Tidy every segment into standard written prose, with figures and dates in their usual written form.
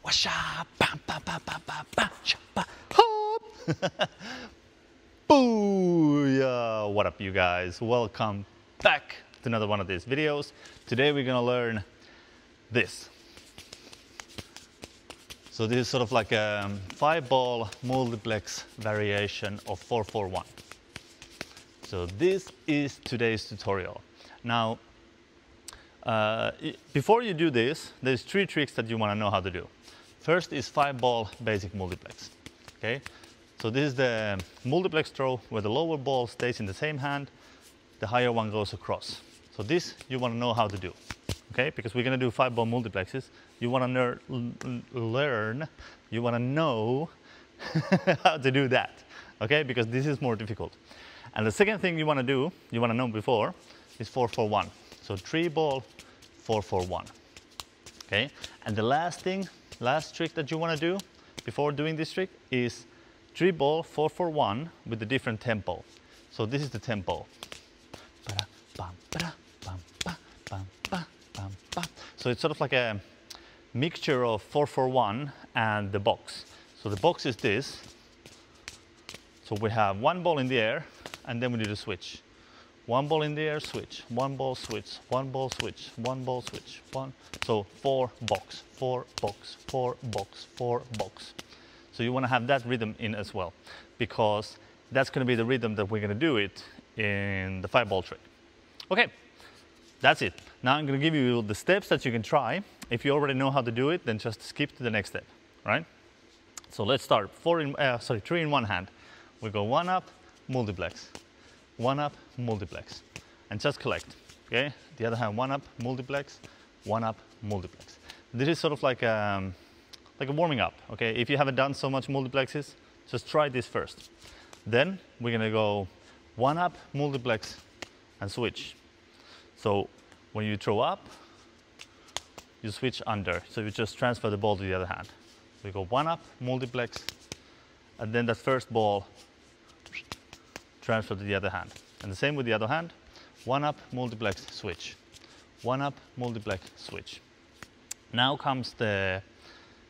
Washa, bam, bam, bam, bam, bam, bam, shabba, hop. Booyah! What up, you guys? Welcome back to another one of these videos. Today we're gonna learn this. So this is sort of like a 5-ball multiplex variation of 4-4-1. So this is today's tutorial. Now, before you do this, there's 3 tricks that you want to know how to do. First is 5-ball basic multiplex. Okay, so this is the multiplex throw where the lower ball stays in the same hand, the higher one goes across. So this you want to know how to do. Okay, because we're going to do 5-ball multiplexes. You want to learn, you want to know how to do that. Okay, because this is more difficult. And the second thing you want to do, you want to know before, is 4-4-1. So 3-ball, 4-4-1. Okay, and the last trick that you want to do before doing this trick is 3-ball, 4-4-1 with a different tempo. So this is the tempo. So it's sort of like a mixture of 4-4-1 and the box. So the box is this. So we have 1 ball in the air, and then we do the switch. 1 ball in the air, switch. 1 ball, switch. 1 ball, switch. 1 ball, switch. 1. So 4 box, 4 box, 4 box, 4 box. So you want to have that rhythm in as well, because that's going to be the rhythm that we're going to do it in the 5-ball trick. Okay, that's it. Now I'm going to give you the steps that you can try. If you already know how to do it, then just skip to the next step, right? So let's start. 3 in one hand. We go 1 up, multiplex. 1 up, multiplex, and just collect. Okay, the other hand, 1 up, multiplex, 1 up, multiplex. This is sort of like a warming up. Okay, if you haven't done so much multiplexes, just try this first. Then we're gonna go 1 up, multiplex, and switch. So when you throw up, you switch under. So you just transfer the ball to the other hand. We go 1 up, multiplex, and then that first ball transfer to the other hand. And the same with the other hand. 1 up, multiplex, switch. 1 up, multiplex, switch. Now comes the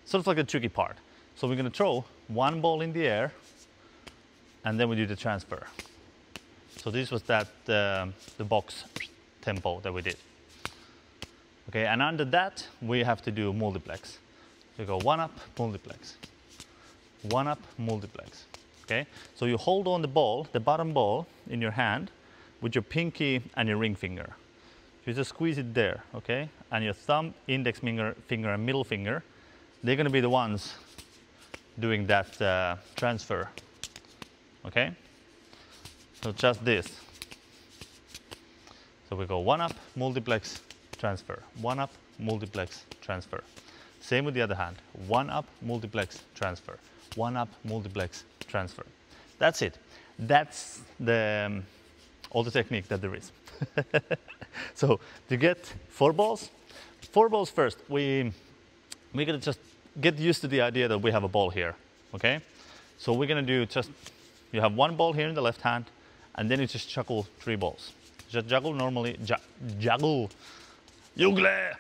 sort of like the tricky part. So we're going to throw 1 ball in the air, and then we do the transfer. So this was that the box tempo that we did. Okay, and under that we have to do multiplex. We go 1 up, multiplex. 1 up, multiplex. Okay, so you hold on the ball, the bottom ball, in your hand with your pinky and your ring finger. You just squeeze it there, okay? And your thumb, index finger, and middle finger, they're going to be the ones doing that transfer, okay? So just this. So we go 1 up, multiplex, transfer. 1 up, multiplex, transfer. Same with the other hand. 1 up, multiplex, transfer. 1 up, multiplex, transfer. That's it. That's all the technique that there is. So to get 4 balls first, we're gonna just get used to the idea that we have a ball here. Okay, so we're gonna do you have 1 ball here in the left hand, and then you just juggle 3 balls. Just juggle normally. Juggle. Juggler.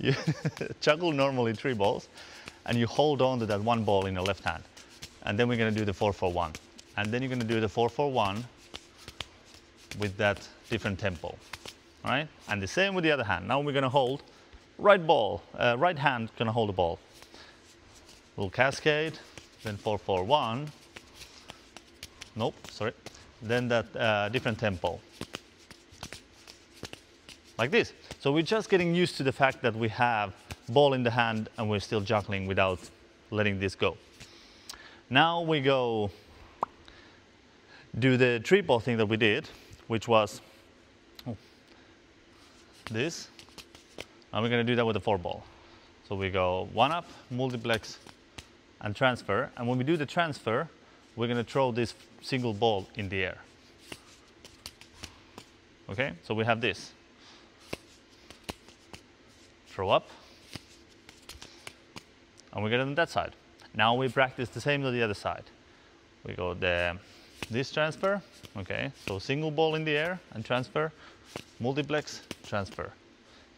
You juggle normally 3 balls, and you hold on to that 1 ball in your left hand. And then we're going to do the 4-4-1. And then you're going to do the 4-4-1 with that different tempo. All right? And the same with the other hand. Now we're going to hold right hand going to hold the ball. Little cascade, then 4-4-1. Nope, sorry. Then that different tempo. Like this. So we're just getting used to the fact that we have ball in the hand and we're still juggling without letting this go. Now we go do the 3-ball thing that we did, which was this. And we're going to do that with the 4-ball. So we go 1 up, multiplex, and transfer. And when we do the transfer, we're going to throw this single ball in the air. Okay, so we have this. Throw up. And we get it on that side. Now we practice the same to the other side. We go this transfer, okay, so single ball in the air and transfer, multiplex, transfer.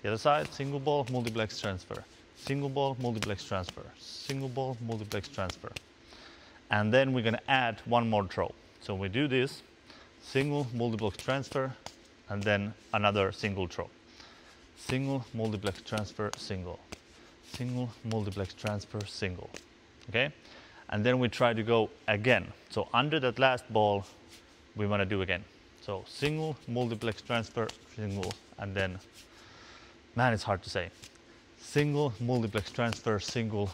The other side, single ball, multiplex, transfer. single ball, multiplex transfer, single ball, multiplex transfer. And then we're going to add one more throw. So we do this, single, multiplex transfer, and then another single throw. Single, multiplex transfer, single. Single, multiplex transfer, single. Okay? And then we try to go again. So under that last ball, we want to do again. So single, multiplex transfer, single, and then, man, it's hard to say. Single, multiplex transfer, single,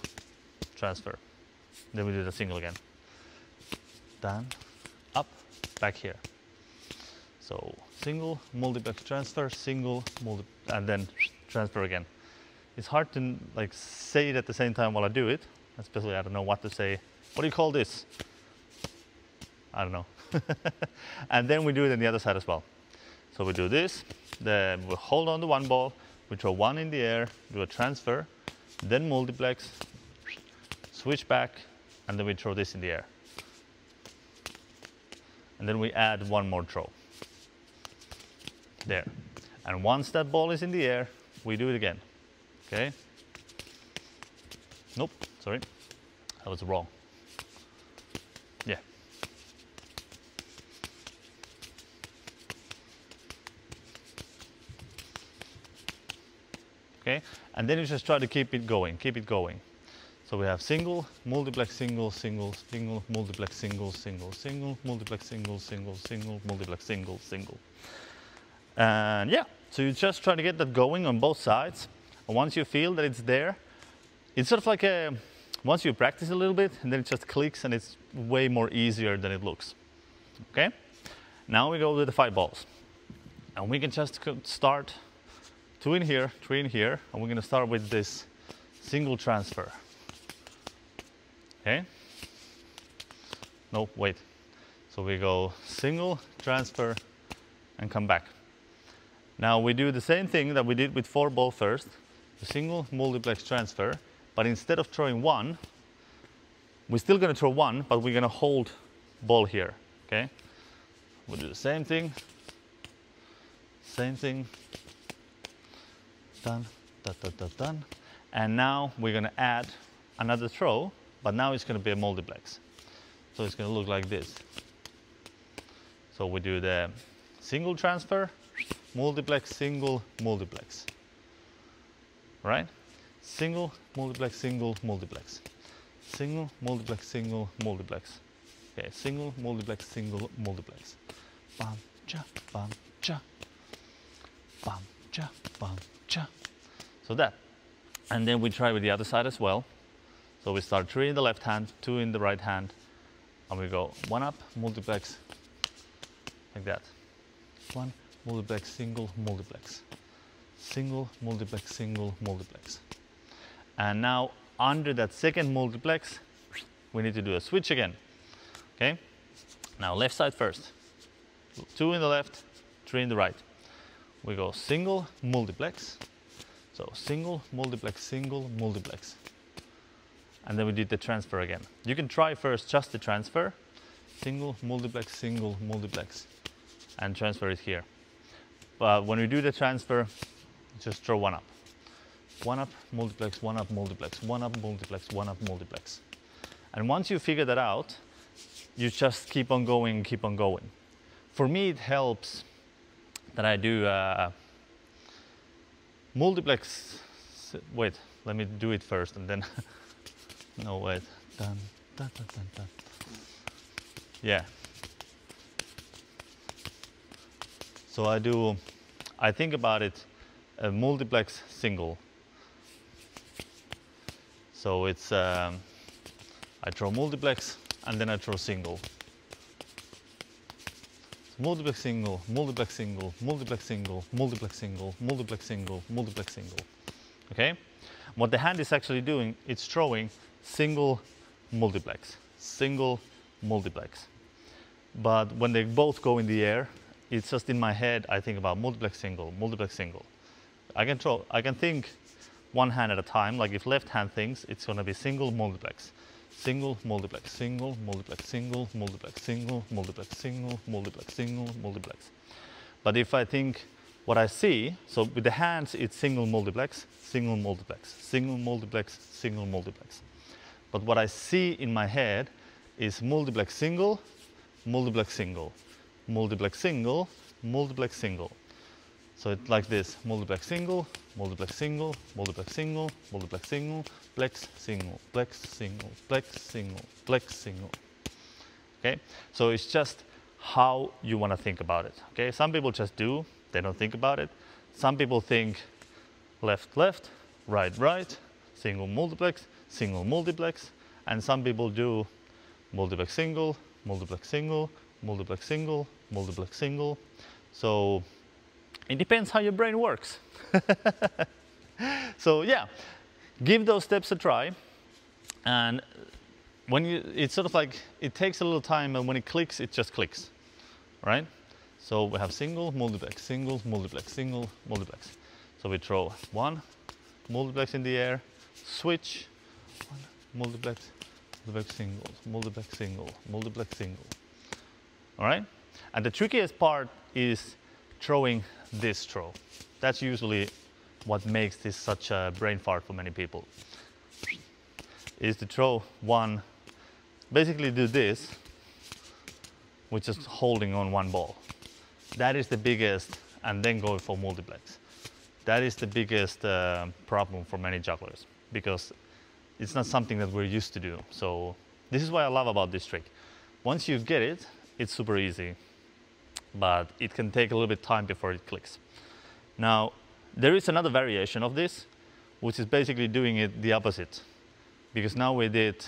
transfer. Then we do the single again. Down, up, back here. So single, multiplex transfer, single, and then transfer again. It's hard to like say it at the same time while I do it. Especially I don't know what to say. What do you call this? I don't know. And then we do it on the other side as well. So we do this, then we hold on to one ball, we throw one in the air, do a transfer, then multiplex, switch back, and then we throw this in the air. And then we add one more throw. There. And once that ball is in the air, we do it again. Okay? Nope, sorry. That was wrong. Yeah. Okay? And then you just try to keep it going, keep it going. So we have single, multiplex, single, single, single, multiplex, single, single, single, multiplex, single, single, single, multiplex, single, single. And yeah, so you just try to get that going on both sides. And once you feel that it's there, it's sort of like a, once you practice a little bit, and then it just clicks and it's way more easier than it looks. Okay? Now we go with the 5 balls. And we can just start 2 in here, 3 in here, and we're going to start with this single transfer. Okay? No, wait. So we go single, transfer, and come back. Now we do the same thing that we did with 4 ball first. The single, multiplex, transfer. But instead of throwing 1, we're still going to throw 1, but we're going to hold ball here. Okay? We'll do the same thing. Same thing. Done, done, done, done, done. And now we're going to add another throw, but now it's going to be a multiplex. So it's going to look like this. So we do the single transfer, multiplex, single, multiplex. Right? Single, multiplex, single, multiplex. Single, multiplex, single, multiplex. Okay, single, multiplex, single, multiplex. Bam, cha, bam, cha. Bam, cha, bam, cha. So that. And then we try with the other side as well. So we start 3 in the left hand, 2 in the right hand, and we go 1 up, multiplex, like that. 1, multiplex, single, multiplex. Single, multiplex, single, multiplex. And now under that second multiplex, we need to do a switch again. Okay? Now left side first. 2 in the left, 3 in the right. We go single, multiplex. So single, multiplex, single, multiplex. And then we did the transfer again. You can try first just the transfer. Single, multiplex, single, multiplex. And transfer it here. But when we do the transfer, just throw 1 up. 1 up, multiplex, 1 up, multiplex, 1 up, multiplex, 1 up, multiplex. And once you figure that out, you just keep on going, keep on going. For me, it helps that I do multiplex. Wait, let me do it first and then. No, wait. Dun, dun, dun, dun, dun. Yeah. So I think about it, a multiplex single. So it's, I throw multiplex and then I throw single. So multiplex single, multiplex single, multiplex single, multiplex single, multiplex single, multiplex single. Okay? What the hand is actually doing, it's throwing single, multiplex, single, multiplex. But when they both go in the air, it's just in my head, I think about multiplex single, multiplex single. I can think one hand at a time, like if left hand thinks, it's gonna be single, multiplex. Single, multiplex, single, multiplex, single, multiplex, single, multiplex, single, multiplex, single, multiplex. But if I think what I see, so with the hands, it's single multiplex, single multiplex, single multiplex, single multiplex. But what I see in my head is multiplex single, multiplex single, multiplex single, multiplex single. So it's like this: multiplex single, multiplex single, multiplex single, multiplex single, plex single, plex single, plex single, plex single. Okay, so it's just how you want to think about it. Okay, some people just do, they don't think about it. Some people think left, left, right, right, single multiplex, and some people do multiplex single, multiplex single, multiplex single, multiplex single. So it depends how your brain works. So yeah, give those steps a try. And when it's sort of like, it takes a little time, and when it clicks, it just clicks, right? So we have single, multiplex, single, multiplex, single, multiplex. So we throw one multiplex in the air, switch, one multiplex, multiplex single, multiplex single, multiplex single. All right? And the trickiest part is throwing this throw. That's usually what makes this such a brain fart for many people. Is to throw one, basically do this, with just holding on one ball. That is the biggest, and then go for multiplex. That is the biggest problem for many jugglers, because it's not something that we're used to do. So this is what I love about this trick. Once you get it, it's super easy, but it can take a little bit of time before it clicks. Now, there is another variation of this, which is basically doing it the opposite. Because now we did,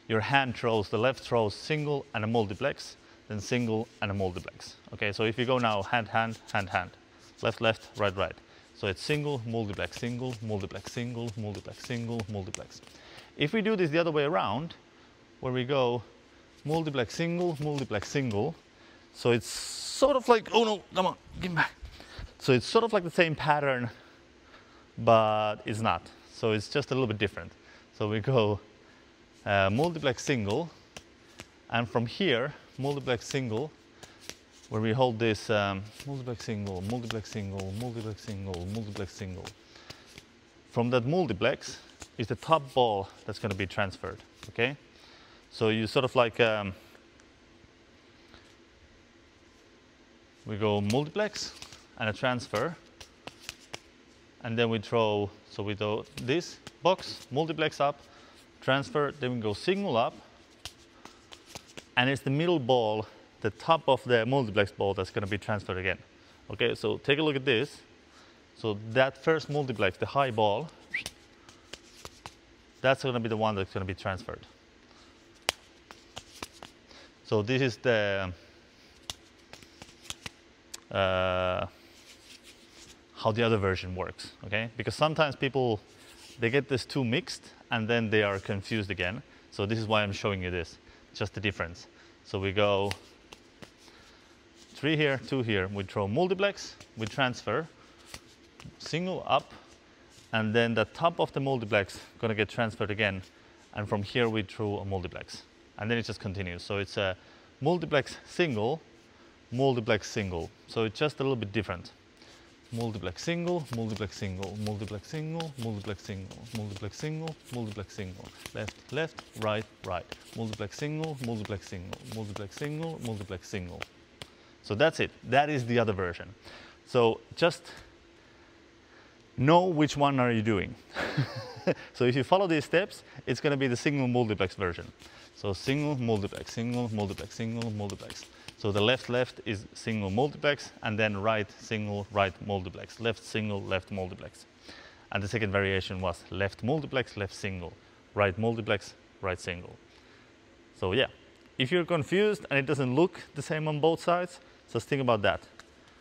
your hand throws, the left throws single and a multiplex, then single and a multiplex. Okay, so if you go now hand, hand, hand, hand, left, left, right, right. So it's single, multiplex, single, multiplex, single, multiplex, single, multiplex. If we do this the other way around, where we go multiplex, single, multiplex, single, so it's sort of like, oh no, come on, give me back. So it's sort of like the same pattern, but it's not. So it's just a little bit different. So we go multiplex single, and from here, multiplex single, where we hold this multiplex single, multiplex single, multiplex single, multiplex single. From that multiplex is the top ball that's going to be transferred, okay? So you sort of like, we go multiplex and a transfer, and then we throw, so we do this box, multiplex up, transfer, then we go single up, and it's the middle ball, the top of the multiplex ball, that's going to be transferred again. Okay, so take a look at this. So that first multiplex, the high ball, that's going to be the one that's going to be transferred. So this is the how the other version works, okay? Because sometimes people, they get this too mixed and then they are confused again. So this is why I'm showing you this, just the difference. So we go 3 here, 2 here, we throw multiplex, we transfer, single up, and then the top of the multiplex gonna get transferred again, and from here we throw a multiplex. And then it just continues. So it's a multiplex single, multiplex single. So it's just a little bit different. Multiplex single, multiplex single, multiplex single, multiplex single, multiplex single, multiplex single, left, left, right, right, multiplex single, multiplex single, multiplex single, multiplex single. So that's it. That is the other version. So just know which one are you doing. So if you follow these steps, it's going to be the single multiplex version. So single, multiplex, single, multiplex, single, multiplex. So the left, left is single multiplex, and then right, single, right multiplex, left, single, left multiplex. And the second variation was left multiplex, left single, right multiplex, right single. So yeah, if you're confused and it doesn't look the same on both sides, just think about that,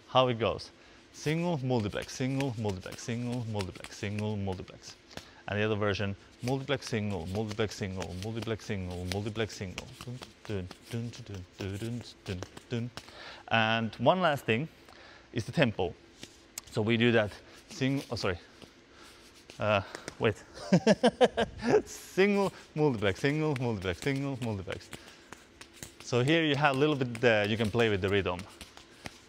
how it goes. Single, multiplex, single, multiplex, single, multiplex, single, multiplex. And the other version, multiplex single, multiplex single, multiplex single, multiplex single. Dun, dun, dun, dun, dun, dun, dun. And one last thing is the tempo. So we do that single, oh sorry, wait. Single, multiplex, single, multiplex, single, multiplex. So here you have a little bit, you can play with the rhythm.